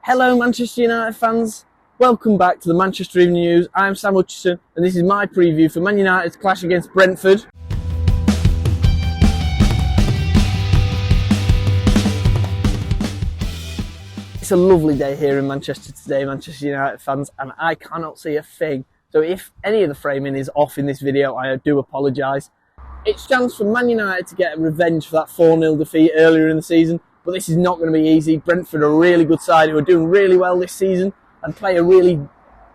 Hello Manchester United fans, welcome back to the Manchester Evening News. I'm Sam Hutchison and this is my preview for Man United's clash against Brentford. It's a lovely day here in Manchester today, Manchester United fans, and I cannot see a thing. So if any of the framing is off in this video, I do apologise. It's a chance for Man United to get revenge for that 4-0 defeat earlier in the season. But this is not going to be easy. Brentford are a really good side who are doing really well this season and play a really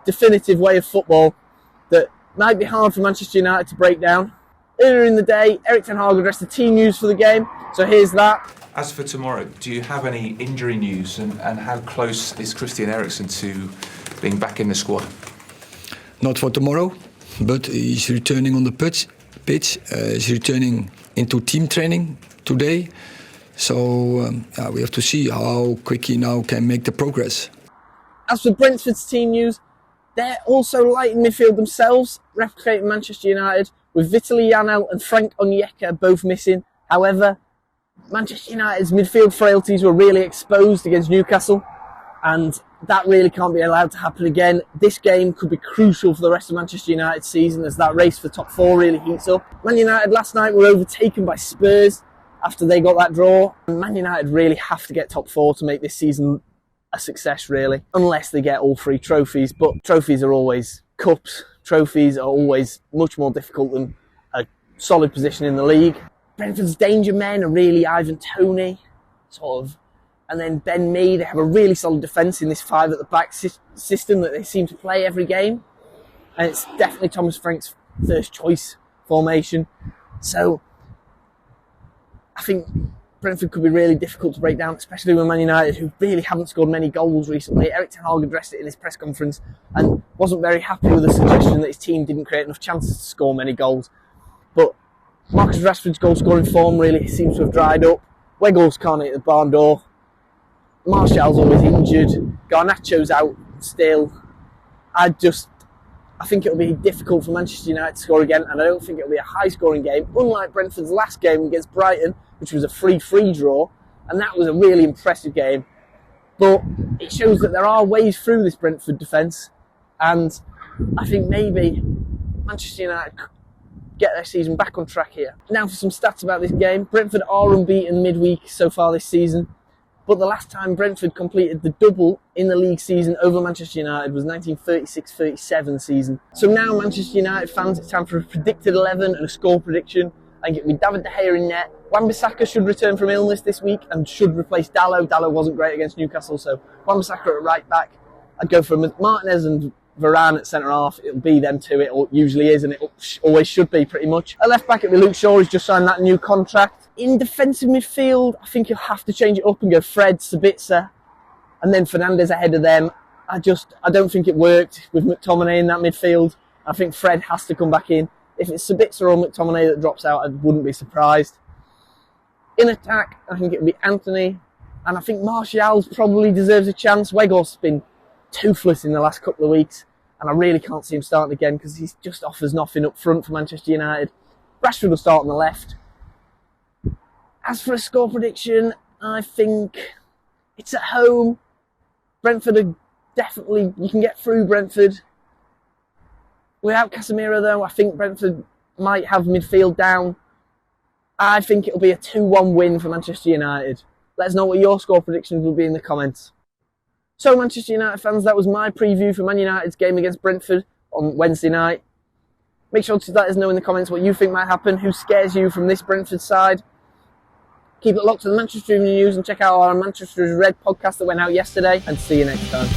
definitive way of football that might be hard for Manchester United to break down. Earlier in the day, Erik ten Hag addressed the team news for the game, so here's that. As for tomorrow, do you have any injury news and how close is Christian Eriksen to being back in the squad? Not for tomorrow, but he's returning on the pitch. He's returning into team training today. So we have to see how quick he now can make the progress. As for Brentford's team news, they're also light in midfield themselves, replicating Manchester United, with Vitaly Janel and Frank Onyeka both missing. However, Manchester United's midfield frailties were really exposed against Newcastle, and that really can't be allowed to happen again. This game could be crucial for the rest of Manchester United's season as that race for top 4 really heats up. Man United last night were overtaken by Spurs after they got that draw. Man United really have to get top 4 to make this season a success, really, unless they get all 3 trophies. But trophies are always cups. Trophies are always much more difficult than a solid position in the league. Brentford's danger men are really Ivan Toney, sort of, and then Ben Mee. They have a really solid defence in this 5 at the back system that they seem to play every game. And it's definitely Thomas Frank's first choice formation. So I think Brentford could be really difficult to break down, especially with Man United, who really haven't scored many goals recently. Erik ten Hag addressed it in his press conference and wasn't very happy with the suggestion that his team didn't create enough chances to score many goals. But Marcus Rashford's goal-scoring form really seems to have dried up. Weghorst can't hit the barn door. Martial's always injured. Garnacho's out still. I think it'll be difficult for Manchester United to score again, and I don't think it'll be a high-scoring game, unlike Brentford's last game against Brighton, which was a 3-3 draw, and that was a really impressive game. But it shows that there are ways through this Brentford defence, and I think maybe Manchester United could get their season back on track here. Now for some stats about this game. Brentford are unbeaten midweek so far this season, but the last time Brentford completed the double in the league season over Manchester United was 1936-37 season. So now, Manchester United fans, it's time for a predicted 11 and a score prediction. I think it'll be David De Gea in net. Wan-Bissaka should return from illness this week and should replace Dalot. Dalot wasn't great against Newcastle, so Wan-Bissaka at right back. I'd go for Martinez and Varane at centre-half. It'll be them two, it usually is, and it always should be pretty much. At left-back, it'll be Luke Shaw, who's just signed that new contract. In defensive midfield, I think you'll have to change it up and go Fred, Sabitzer, and then Fernandes ahead of them. I don't think it worked with McTominay in that midfield. I think Fred has to come back in. If it's Sabitzer or McTominay that drops out, I wouldn't be surprised. In attack, I think it'll be Anthony, and I think Martial probably deserves a chance. Weghorst's been toothless in the last couple of weeks, and I really can't see him starting again because he just offers nothing up front for Manchester United. Rashford will start on the left. As for a score prediction, I think it's at home. Brentford are definitely, you can get through Brentford. Without Casemiro though, I think Brentford might have midfield down. I think it'll be a 2-1 win for Manchester United. Let us know what your score predictions will be in the comments. So Manchester United fans, that was my preview for Man United's game against Brentford on Wednesday night. Make sure to let us know in the comments what you think might happen, who scares you from this Brentford side. Keep it locked to the Manchester Evening News and check out our Manchester is Red podcast that went out yesterday, and see you next time.